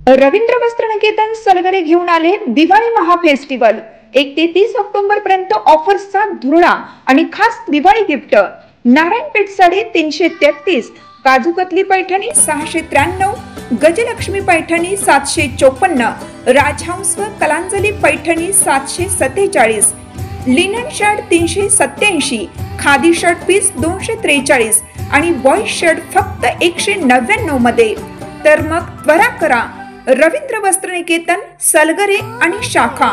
रवींद्र वस्त्रनिकेतन सलगरे घेऊन आले दिवाळी महाफेस्टिवल। 1 ते 30 ऑक्टोबर पर्यंत ऑफर्सचा धुरळा आणि खास दिवाळी गिफ्ट। नारायणपेठ साडी 333, काजूकतली पैठणी 693, गजलक्ष्मी पैठणी 754, राजहंस व Kalanjali Paithani 747, linen shirt 387, khadi shirt piece 243 आणि बॉयज शर्ट फक्त 199 मध्ये। तर मग त्वरा करा, रवींद्र वस्त्रनिकेतन सलगरे आणि शाखा।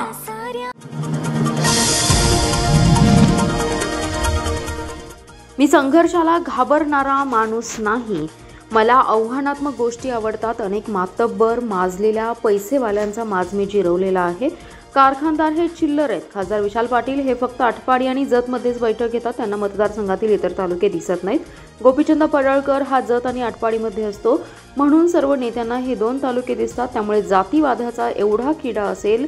मी संघर्षाला घाबरणारा माणूस नाही। मला आव्हानात्मक गोष्टी आवडतात। अनेक मातब्बर माजलेल्या पैसेवाल्यांचा माज मी जिरवलेला आहे। कारखानदार हे चिल्लर आहेत। खासदार विशाल पाटील हे फक्त आटपाडी आणि जतमध्येच बैठक घेतात, त्यांना मतदारसंघातील इतर तालुके दिसत नाहीत। गोपीचंद पडळकर हा जत आणि आटपाडीमध्ये असतो, म्हणून सर्व नेत्यांना हे दोन तालुके दिसतात। त्यामुळे जातीवादाचा एवढा किडा असेल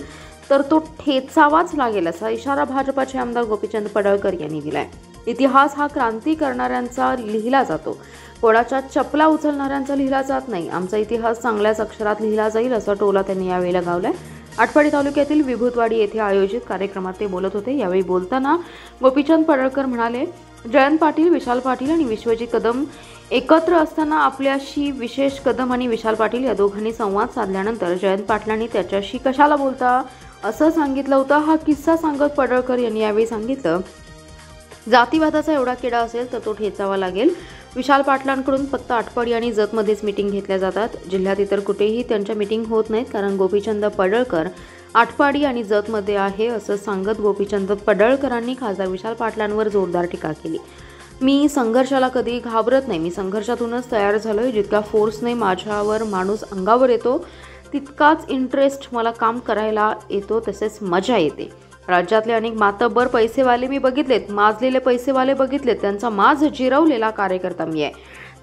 तर तो ठेचावाच लागेल, असा इशारा भाजपाचे आमदार गोपीचंद पडळकर यांनी दिलाय। इतिहास हा क्रांती करणाऱ्यांचा लिहिला जातो, कोणाच्या चपला उचलणाऱ्यांचा लिहिला जात नाही। आमचा इतिहास चांगल्याच अक्षरात लिहिला जाईल, असा टोला त्यांनी यावेळी लगावलाय। आटपाडी तालुक्यातील विभूतवाडी येथे आयोजित कार्यक्रमात ते बोलत होते। यावेळी बोलताना गोपीचंद पडळकर म्हणाले, जयंत पाटील, विशाल पाटील आणि विश्वजित कदम एकत्र असताना आपल्याशी विशेष कदम आणि विशाल पाटील या दोघांनी संवाद साधल्यानंतर जयंत पाटलांनी त्याच्याशी कशाला बोलता असं सांगितलं होतं। हा किस्सा सांगत पडळकर यांनी यावेळी सांगितलं, जातीवादाचा एवढा किडा असेल तर तो ठेचावा लागेल। विशाल पाटलांकडून फक्त आटपाडी आणि जतमध्येच मीटिंग घेतल्या जातात, जिल्ह्यात इतर कुठेही त्यांच्या मीटिंग होत नाहीत, कारण गोपीचंद पडळकर आटपाडी आणि जतमध्ये आहे असं सांगत गोपीचंद पडळकरांनी खासदार विशाल पाटलांवर जोरदार टीका केली। मी संघर्षाला कधी घाबरत नाही, मी संघर्षातूनच तयार झालोय। जितक्या फोर्सने माझ्यावर माणूस अंगावर येतो तितकाच इंटरेस्ट मला काम करायला येतो, तसेच मजा येते। राज्यातले अनेक मातब्बर पैसेवाले मी बघितलेत, माजलेले पैसेवाले बघितलेत, त्यांचा माज जिरवलेला कार्यकर्ता मी आहे।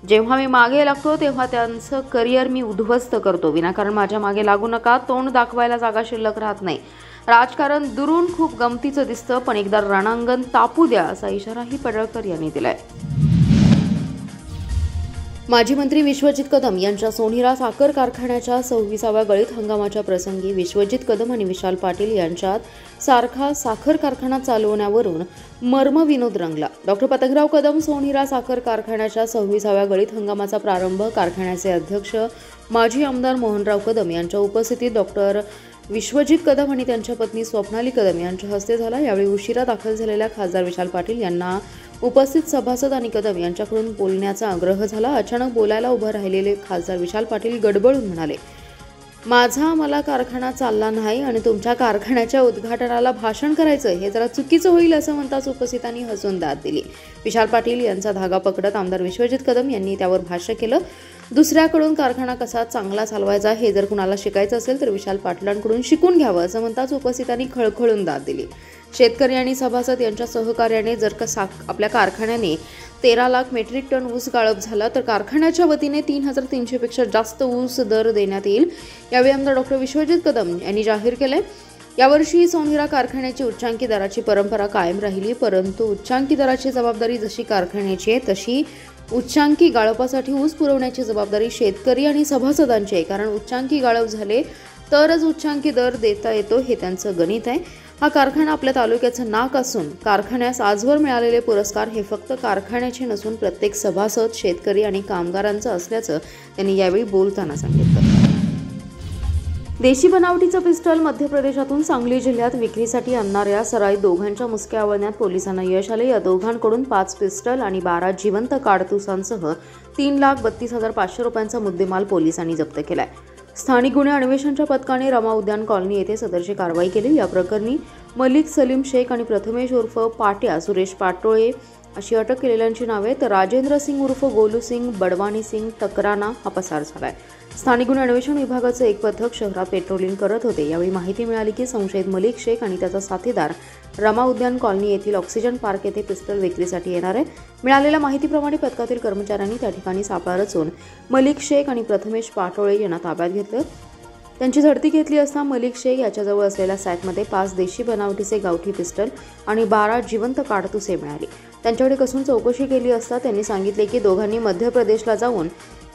जेव्हा मी मागे लागतो तेव्हा त्यांचं करिअर मी उद्ध्वस्त करतो। विनाकारण माझ्या मागे लागू नका, तोंड दाखवायला जागा शिल्लक राहत नाही। राजकारण दुरून खूप गमतीचं दिसतं, पण एकदा रणांगण तापू द्या, असा इशाराही पडळकर यांनी दिलाय। माजी मंत्री विश्वजित कदम यांच्या सोनिरा साखर कारखान्याच्या 26व्या गळीत हंगामाच्या प्रसंगी विश्वजित कदम आणि विशाल पाटील यांच्यात सारखा साखर कारखाना चालवण्यावरून मर्मविनोद रंगला। डॉक्टर पतंगराव कदम सोनिरा साखर कारखान्याच्या 26व्या गळीत हंगामाचा प्रारंभ कारखान्याचे अध्यक्ष माजी आमदार मोहनराव कदम यांच्या उपस्थितीत डॉक्टर विश्वजित कदम आणि त्यांच्या पत्नी स्वप्नाली कदम यांच्या हस्ते झाला। यावेळी उशिरा दाखल झालेल्या खासदार विशाल पाटील यांना उपस्थित सभासद आणि कदम यांच्याकडून बोलण्याचा आग्रह झाला। अचानक बोलायला उभं राहिलेले खासदार विशाल पाटील गडबडून म्हणाले, माझा मला कारखाना चालला नाही आणि तुमच्या कारखान्याच्या उद्घाटनाला भाषण करायचं हे जरा चुकीचं होईल, असं म्हणताच उपस्थितांनी हसून दाद दिली। विशाल पाटील यांचा धागा पकडत आमदार विश्वजित कदम यांनी त्यावर भाष्य केलं। दुसऱ्याकडून कारखाना कसा चांगला चालवायचा हे जर कुणाला शिकायचं असेल तर विशाल पाटलांकडून शिकून घ्यावं, असं म्हणताच उपस्थितांनी खळखळून दाद दिली। शेतकरी आणि सभासद यांच्या सहकार्याने जर का आपल्या कारखान्याने 13 लाख मेट्रिक टन ऊस गाळप झाला तर कारखान्याच्या वतीने 3300 पेक्षा जास्त ऊस दर देण्यात येईल। यावेळी आमदार डॉक्टर विश्वजित कदम यांनी जाहीर केले, यावर्षी सोनिरा कारखान्याची उच्चांकी दराची परंपरा कायम राहिली, परंतु उच्चांकी दराची जबाबदारी जशी कारखान्याची आहे तशी उच्चांकी गाळपासाठी ऊस पुरवण्याची जबाबदारी शेतकरी आणि सभासदांची आहे, कारण उच्चांकी गाळप झाले तरच उच्चांकी दर देता येतो, हे त्यांचं गणित आहे। हा कारखाना आपल्या तालुक्याचं नाक असून कारखान्यास आजवर मिळालेले पुरस्कार हे फक्त कारखान्याचे नसून प्रत्येक सभासद, शेतकरी आणि कामगारांचं असल्याचं त्यांनी यावेळी बोलताना सांगितलं। देशी बनावटीचं पिस्टल मध्य प्रदेशातून सांगली जिल्ह्यात विक्रीसाठी आणणाऱ्या सराईत दोघांच्या मुसक्या आवळण्यात पोलिसांना यश आले। या दोघांकडून 5 पिस्टल आणि 12 जिवंत काडतुसांसह 3,32,500 रुपयांचा मुद्देमाल पोलिसांनी जप्त केलाय। स्थानिक गुन्हे अन्वेषणच्या पथकाने रमा उद्यान कॉलनी येथे सदरची कारवाई केली। या प्रकरणी मलिक सलीम शेख आणि प्रथमेश उर्फ पाट्या सुरेश पाटोळे अशी अटक केलेल्यांची नावे, तर राजेंद्र सिंग उर्फ गोलू सिंग, बडवानी सिंग टकराना हा पसार झालाय। स्थानिक गुन्हे अन्वेषण विभागाचे एक पथक शहरात पेट्रोलिंग करत होते। यावेळी माहिती मिळाली की संशयित मलिक शेख आणि त्याचा साथीदार रमा उद्यान कॉलनी येथील ऑक्सिजन पार्क येथे पिस्टल विक्रीसाठी येणार आहे। मिळालेल्या माहितीप्रमाणे पथकातील कर्मचाऱ्यांनी त्या ठिकाणी सापळा रचून मलिक शेख आणि प्रथमेश पाटोळे यांना ताब्यात घेतलं। त्यांची झडती घेतली असता मलिक शेख याच्याजवळ असलेल्या सॅकमध्ये 5 देशी बनावटीचे गावठी पिस्टल आणि 12 जिवंत काडतुसे मिळाली। त्यांच्याकडे कसून चौकशी केली असता त्यांनी सांगितले की दोघांनी मध्य प्रदेशला जाऊन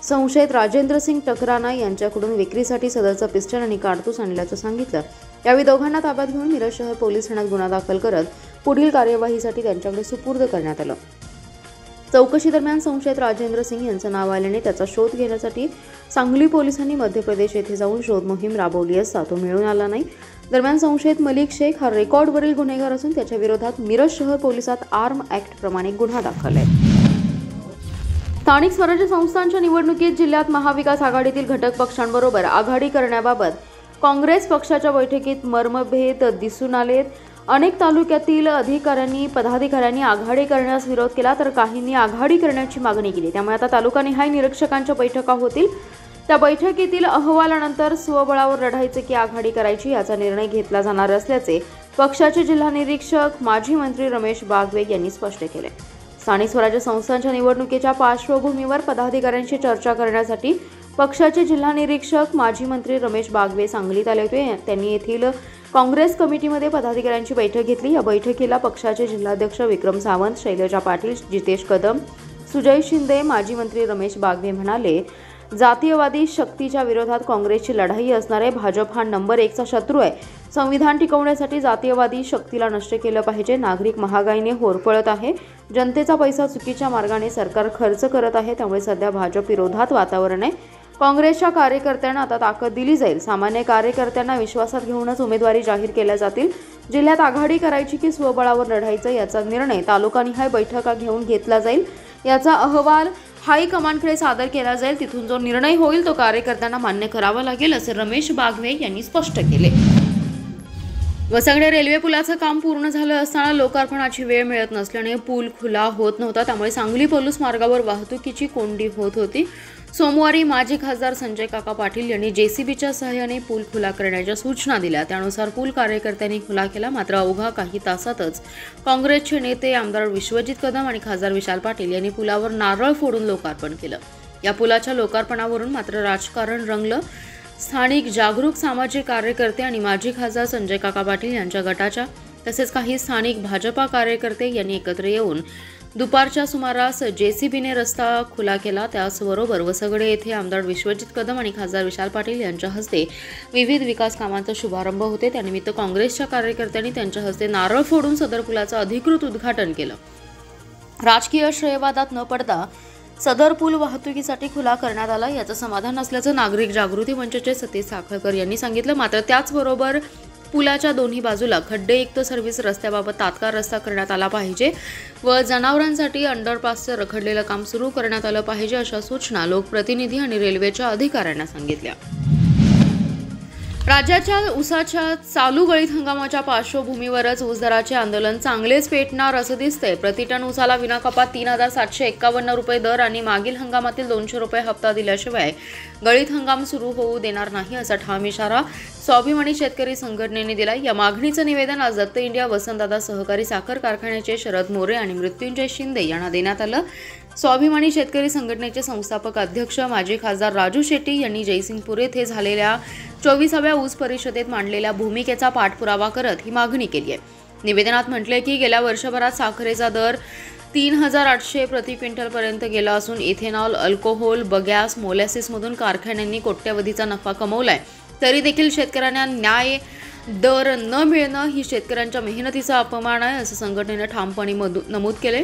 संशयित राजेंद्र सिंग टकराना यांच्याकडून विक्रीसाठी सदरचा पिस्टल आणि काडतूस आणल्याचं सांगितलं। यावेळी दोघांना ताब्यात घेऊन मिरज शहर पोलीस ठाण्यात गुन्हा दाखल करत पुढील कार्यवाहीसाठी त्यांच्याकडे सुपूर्द करण्यात आलं। चौकशी दरम्यान संशयित राजेंद्र सिंग यांचं नाव आल्याने त्याचा शोध घेण्यासाठी सांगली पोलिसांनी मध्य प्रदेश येथे जाऊन शोध मोहीम राबवली असता तो मिळून आला नाही। दरम्यान संशयित मलिक शेख हा रेकॉर्डवरील गुन्हेगार असून त्याच्या विरोधात मिरज शहर पोलिसात आर्म ॲक्ट प्रमाणे गुन्हा दाखल आहे। स्थानिक स्वराज्य संस्थांच्या निवडणुकीत जिल्ह्यात महाविकास आघाडीतील घटक पक्षांबरोबर आघाडी करण्याबाबत काँग्रेस पक्षाच्या बैठकीत मर्मभेद दिसून आलेत। अनेक तालुक्यातील पदाधिकाऱ्यांनी आघाडी करण्यास विरोध केला तर काहींनी आघाडी करण्याची मागणी केली। त्यामुळे आता तालुकानिहाय निरीक्षकांच्या बैठका होतील। त्या बैठकीतील अहवालानंतर स्वबळावर लढायचे की आघाडी करायची याचा निर्णय घेतला जाणार असल्याचे पक्षाचे जिल्हा निरीक्षक माजी मंत्री रमेश बागवे यांनी स्पष्ट केले। स्थानिक स्वराज्य संस्थांच्या निवडणुकीच्या पार्श्वभूमीवर पदाधिकाऱ्यांशी चर्चा करण्यासाठी पक्षाचे जिल्हा निरीक्षक माजी मंत्री रमेश बागवे सांगलीत आले होते। त्यांनी येथील काँग्रेस कमिटीमध्ये पदाधिकाऱ्यांची बैठक घेतली। या बैठकीला पक्षाचे जिल्हाध्यक्ष विक्रम सावंत, शैलजा पाटील, जितेश कदम, सुजय शिंदे, माजी मंत्री रमेश बागवे म्हणाले, जातीयवादी शक्तीच्या विरोधात काँग्रेसची लढाई असणार आहे। भाजप हा नंबर 1चा शत्रू आहे। संविधान टिकवण्यासाठी जातीयवादी शक्तीला नष्ट केलं पाहिजे। नागरिक महागाईने होरपळत आहे। जनतेचा पैसा चुकीच्या मार्गाने सरकार खर्च करत आहे। त्यामुळे सध्या भाजप विरोधात वातावरण आहे। काँग्रेसच्या कार्यकर्त्यांना आता ताकद दिली जाईल। सामान्य कार्यकर्त्यांना विश्वासात घेऊनच उमेदवारी जाहीर केल्या जातील। जिल्ह्यात आघाडी करायची की स्वबळावर लढायचं याचा निर्णय तालुकानिहाय बैठका घेऊन घेतला जाईल। याचा अहवाल हायकमांडकडे सादर केला जाईल। तिथून जो निर्णय होईल तो कार्यकर्त्यांना मान्य करावा लागेल असे रमेश बागवे यांनी स्पष्ट केले। वसगडे रेल्वे पुलाचं काम पूर्ण झालं असताना लोकार्पणाची वेळ मिळत नसल्याने पूल खुला होत नव्हता। त्यामुळे सांगली पोलीस मार्गावर वाहतुकीची कोंडी होत होती। सोमवारी माजी खासदार संजय काका पाटील यांनी जेसीबीच्या सहाय्याने पूल खुला करण्याच्या सूचना दिल्या। त्यानुसार पूल कार्यकर्त्यांनी खुला केला। मात्र अवघा काही तासातच काँग्रेसचे नेते आमदार विश्वजित कदम आणि खासदार विशाल पाटील यांनी पुलावर नारळ फोडून लोकार्पण केलं। या पुलाच्या लोकार्पणावरून मात्र राजकारण रंगलं। स्थानिक जागरूक सामाजिक कार्यकर्ते आणि माजी खासदार संजय काका पाटील यांच्या गटाच्या तसेच काही स्थानिक भाजपा कार्यकर्ते यांनी एकत्र येऊन दुपारच्या सुमारास जेसीबीने रस्ता खुला केला। त्याचबरोबर वसगडे येथे आमदार विश्वजित कदम आणि खासदार विशाल पाटील यांच्या हस्ते विविध विकास कामांचा शुभारंभ होते। त्यानिमित्त काँग्रेसच्या कार्यकर्त्यांनी त्यांच्या हस्ते नारळ फोडून सदर पुलाचं अधिकृत उद्घाटन केलं। राजकीय श्रेयवादात न पडता सदर पूल वाहतुकीसाठी खुला करण्यात आला याचं समाधान असल्याचं नागरिक जागृती मंचचे सतीश साखळकर यांनी सांगितलं। मात्र त्याचबरोबर पुलाच्या दोन्ही बाजूला खड्डेयुक्त सर्व्हिस रस्त्याबाबत तात्काळ रस्ता करण्यात आला पाहिजे व जनावरांसाठी अंडरपासचं रखडलेलं काम सुरू करण्यात आलं पाहिजे अशा सूचना लोकप्रतिनिधी आणि रेल्वेच्या अधिकाऱ्यांना सांगितल्या। राज्याच्या ऊसाच्या चालू गळीत हंगामाच्या पार्श्वभूमीवरच ऊस दराचे आंदोलन चांगलेच पेटणार असं दिसतंय। प्रतिटन ऊसाला विनाकपात 3751 रुपये दर आणि मागील हंगामातील 200 रुपये हप्ता दिल्याशिवाय गळीत हंगाम सुरू होऊ देणार नाही असा ठाम इशारा स्वाभिमानी शेतकरी संघटनेने दिला। या मागणीचं निवेदन आज दत्त इंडिया वसंतदादा सहकारी साखर कारखान्याचे शरद मोरे आणि मृत्युंजय शिंदे यांना देण्यात आलं। स्वाभिमानी शेतकरी संघटनेचे संस्थापक अध्यक्ष माजी खासदार राजू शेट्टी यांनी जयसिंगपूर येथे झालेल्या 24व्या ऊस परिषदेत मांडलेल्या भूमिकेचा पाठपुरावा करत ही मागणी केली आहे। निवेदनात म्हटले की गेल्या वर्षभरात साखरेचा दर 3800 प्रति क्विंटल पर्यंत गेला असून इथेनॉल, अल्कोहोल, बगॅस, मोलॅसिसमधून कारखान्यांनी कोट्यवधीचा नफा कमवलाय। तरी देखील शेतकऱ्यांना न्याय दर न मिळणं ही शेतकऱ्यांच्या मेहनतीचा अपमान आहे असं संघटनेने ठामपणे नमूद केले।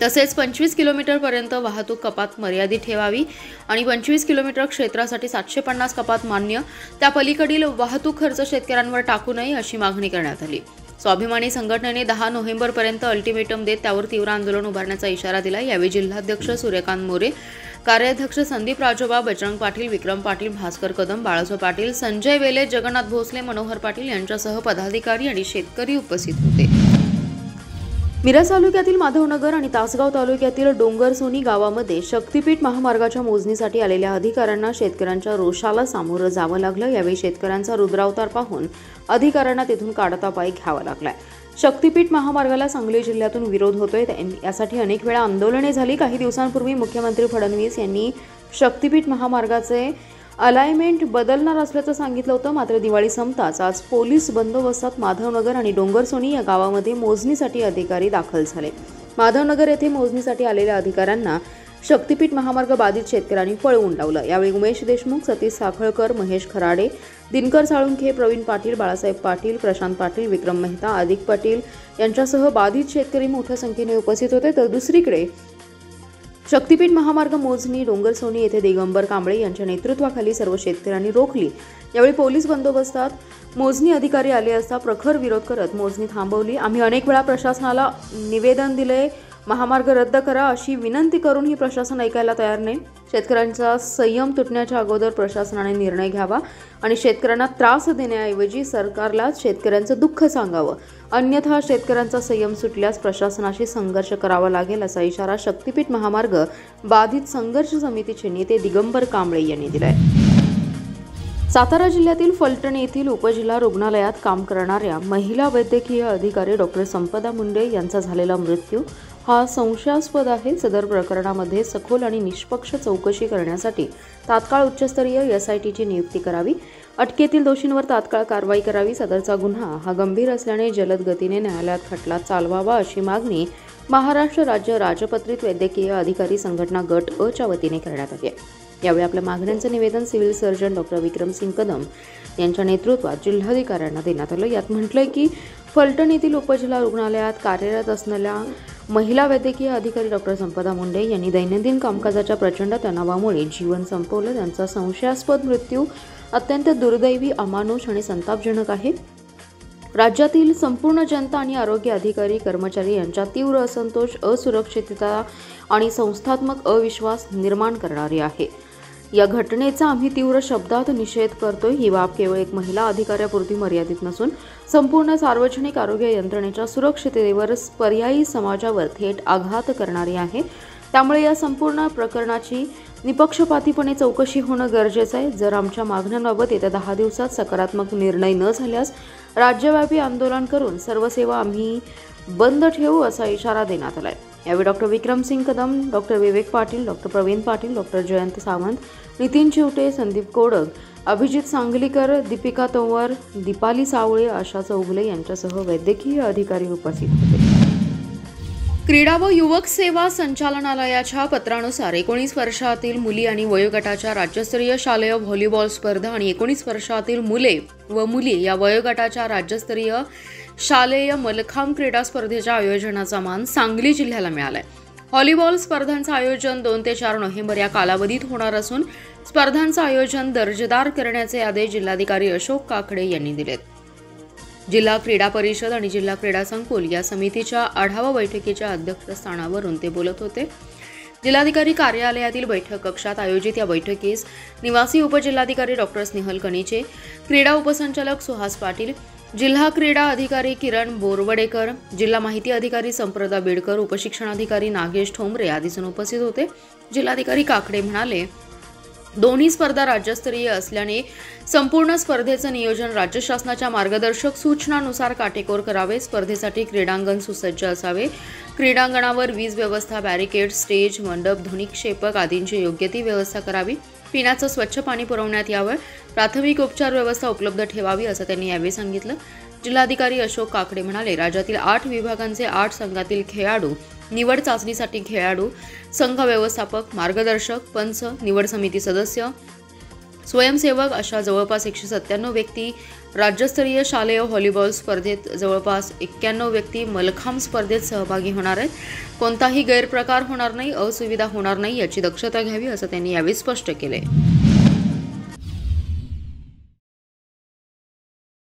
तसेच 25 किलोमीटरपर्यंत वाहतूक कपात मर्यादित ठेवावी आणि 25 किलोमीटर क्षेत्रासाठी 750 कपात मान्य, त्या पलीकडील वाहतूक खर्च शेतकऱ्यांवर टाकू नये अशी मागणी करण्यात आली। स्वाभिमानी संघटनेने 10 नोव्हेंबरपर्यंत अल्टिमेटम देत त्यावर तीव्र आंदोलन उभारण्याचा इशारा दिला। यावेळी जिल्हाध्यक्ष सूर्यकांत मोरे, कार्याध्यक्ष संदीप राजोबा, बजरंग पाटील, विक्रम पाटील, भास्कर कदम, बाळासाहेब पाटील, संजय वेले, जगन्नाथ भोसले, मनोहर पाटील यांच्यासह पदाधिकारी आणि शेतकरी उपस्थित होते। मिरज तालुक्यातील माधवनगर आणि तासगाव तालुक्यातील डोंगरसोनी गावामध्ये शक्तीपीठ महामार्गाच्या मोजणीसाठी आलेल्या अधिकाऱ्यांना शेतकऱ्यांच्या रोषाला सामोरं जावं लागलं। यावेळी शेतकऱ्यांचा रुद्रावतार पाहून अधिकाऱ्यांना तिथून काढता पाय घ्यावा लागलाय। शक्तीपीठ महामार्गाला सांगली जिल्ह्यातून विरोध होतोय, यासाठी अनेक वेळा आंदोलने झाली। काही दिवसांपूर्वी मुख्यमंत्री फडणवीस यांनी शक्तीपीठ महामार्गाचे अलाइनमेंट बदलणार असल्याचं सांगितलं होतं। मात्र दिवाळी संपताच आज पोलीस बंदोबस्तात माधवनगर आणि डोंगरसोनी या गावामध्ये मोजणीसाठी अधिकारी दाखल झाले। माधवनगर येथे मोजणीसाठी आलेल्या अधिकाऱ्यांना शक्तीपीठ महामार्ग बाधित शेतकऱ्यांनी पळवून लावलं। यावेळी उमेश देशमुख, सतीश साखळकर, महेश खराडे, दिनकर साळुंखे, प्रवीण पाटील, बाळासाहेब पाटील, प्रशांत पाटील, विक्रम मेहता, आदिक पाटील यांच्यासह बाधित शेतकरी मोठ्या संख्येने उपस्थित होते। तर दुसरीकडे शक्तीपीठ महामार्ग मोजणी डोंगरसोनी येथे दिगंबर कांबळे यांच्या नेतृत्वाखाली सर्व शेतकऱ्यांनी रोखली। यावेळी पोलीस बंदोबस्तात मोजणी अधिकारी आले असता प्रखर विरोध करत मोजणी थांबवली। आम्ही अनेक वेळा प्रशासनाला निवेदन दिले, महामार्ग रद्द करा अशी विनंती करूनही प्रशासन ऐकायला तयार नाही। शेतकऱ्यांचा संयम तुटण्याच्या अगोदर प्रशासनाने निर्णय घ्यावा आणि शेतकऱ्यांना त्रास देण्याऐवजी सरकारला शेतकऱ्यांचं दुःख सांगावं, अन्यथा शेतकऱ्यांचा संयम सुटल्यास प्रशासनाशी संघर्ष करावा लागेल असा इशारा शक्तीपीठ महामार्ग बाधित संघर्ष समितीचे नेते दिगंबर कांबळे यांनी दिलाय। सातारा जिल्ह्यातील फलटण येथील उपजिल्हा रुग्णालयात काम करणाऱ्या महिला वैद्यकीय अधिकारी डॉक्टर संपदा मुंडे यांचा झालेला मृत्यू हा संशयास्पद आहे। सदर प्रकरणामध्ये सखोल आणि निष्पक्ष चौकशी करण्यासाठी तात्काळ उच्चस्तरीय SITची नियुक्ती करावी, अटकेतील दोषींवर तात्काळ कारवाई करावी। सदरचा गुन्हा हा गंभीर असल्याने जलद गतीने न्यायालयात खटला चालवावा अशी मागणी महाराष्ट्र राज्य राजपत्रित वैद्यकीय अधिकारी संघटना गट अ च्या वतीने करण्यात आली आहे। यावेळी आपल्या मागण्यांचं निवेदन civil surgeon doctor Vikramsinh Kadam यांच्या नेतृत्वात जिल्हाधिकाऱ्यांना देण्यात आलं। यात म्हटलंय की फलटण येथील उपजिल्हा रुग्णालयात कार्यरत असलेल्या महिला वैद्यकीय अधिकारी डॉक्टर संपदा मुंडे यांनी दैनंदिन कामकाजाच्या प्रचंड तणावामुळे जीवन संपवलं। त्यांचा संशयास्पद मृत्यू अत्यंत दुर्दैवी, अमानुष आणि संतापजनक आहे। राज्यातील संपूर्ण जनता आणि आरोग्य अधिकारी कर्मचारी यांच्यात तीव्र असंतोष, असुरक्षितता आणि संस्थात्मक अविश्वास निर्माण करणारी आहे। या घटनेचा आम्ही तीव्र शब्दात निषेध करतोय। ही बाब केवळ एक महिला अधिकाऱ्यापुरती मर्यादित नसून संपूर्ण सार्वजनिक आरोग्य यंत्रणेच्या सुरक्षिततेवर, पर्यायी समाजावर थेट आघात करणारी आहे। त्यामुळे या संपूर्ण प्रकरणाची निपक्षपातीपणे चौकशी होणं गरजेचं आहे। जर आमच्या मागण्यांबाबत येत्या 10 दिवसात सकारात्मक निर्णय न झाल्यास राज्यव्यापी आंदोलन करून सर्व सेवा आम्ही बंद ठेवू असा इशारा देण्यात आलाय। यावेळी डॉक्टर विक्रमसिंग कदम, डॉक्टर विवेक पाटील, डॉक्टर प्रवीण पाटील, डॉक्टर जयंत सावंत, नितीन चिवटे, संदीप कोडक, अभिजित सांगलीकर, दीपिका तोवर, दीपाली सावळे, आशा चौगुले यांच्यासह वैद्यकीय अधिकारी उपस्थित होते। क्रीडा व युवक सेवा संचालनालयाच्या पत्रानुसार 19 वर्षातील मुली आणि वयोगटाच्या राज्यस्तरीय शालेय व्हॉलीबॉल स्पर्धा आणि 19 वर्षातील मुले व मुली या वयोगटाच्या राज्यस्तरीय शालेय मलखांब क्रीडा स्पर्धेच्या आयोजनाचा मान सांगली जिल्ह्याला मिळालाय। व्हॉलीबॉल स्पर्धांचं आयोजन 2 ते 4 नोव्हेंबर या कालावधीत होणार असून स्पर्धांचं आयोजन दर्जेदार करण्याचे आदेश जिल्हाधिकारी अशोक काकडे यांनी दिलेत। जिल्हा क्रीडा परिषद आणि जिल्हा क्रीडा संकुल या समितीच्या आढावा बैठकीच्या अध्यक्षस्थानावरून ते बोलत होते। जिल्हाधिकारी कार्यालयातील बैठक कक्षात आयोजित या बैठकीस निवासी उपजिल्हाधिकारी डॉक्टर स्नेहल कणीचे, क्रीडा उपसंचालक सुहास पाटील, जिल्हा क्रीडा अधिकारी किरण बोरवडेकर, जिल्हा माहिती अधिकारी संप्रदा बेडकर, उपशिक्षणाधिकारी नागेश ठोंबरे आदी जण उपस्थित होते। जिल्हाधिकारी काकडे म्हणाले, दोन्ही स्पर्धा राज्यस्तरीय असल्याने संपूर्ण स्पर्धेचं नियोजन राज्य शासनाच्या मार्गदर्शक सूचनानुसार काटेकोर करावे। स्पर्धेसाठी क्रीडांगण सुसज्ज असावे। क्रीडांगणावर वीज व्यवस्था, बॅरिकेड, स्टेज, मंडप, ध्वनिक्षेपक आदींची योग्य ती व्यवस्था करावी। पिण्याचं स्वच्छ पाणी पुरवण्यात यावं। प्राथमिक उपचार व्यवस्था उपलब्ध ठेवावी असं त्यांनी यावेळी सांगितलं। जिल्हाधिकारी अशोक काकडे म्हणाले, राज्यातील 8 विभागांचे 8 संघातील खेळाडू, निवड चाचणीसाठी खेळाडू, संघ व्यवस्थापक, मार्गदर्शक, पंच, निवड समिती सदस्य, स्वयंसेवक अशा जवळपास 197 व्यक्ती राज्यस्तरीय शालेय व्हॉलीबॉल स्पर्धेत, जवळपास 91 व्यक्ती मलखांब स्पर्धेत सहभागी होणार आहेत। कोणताही गैरप्रकार होणार नाही, असुविधा होणार नाही याची दक्षता घ्यावी असं त्यांनी यावेळी स्पष्ट केले।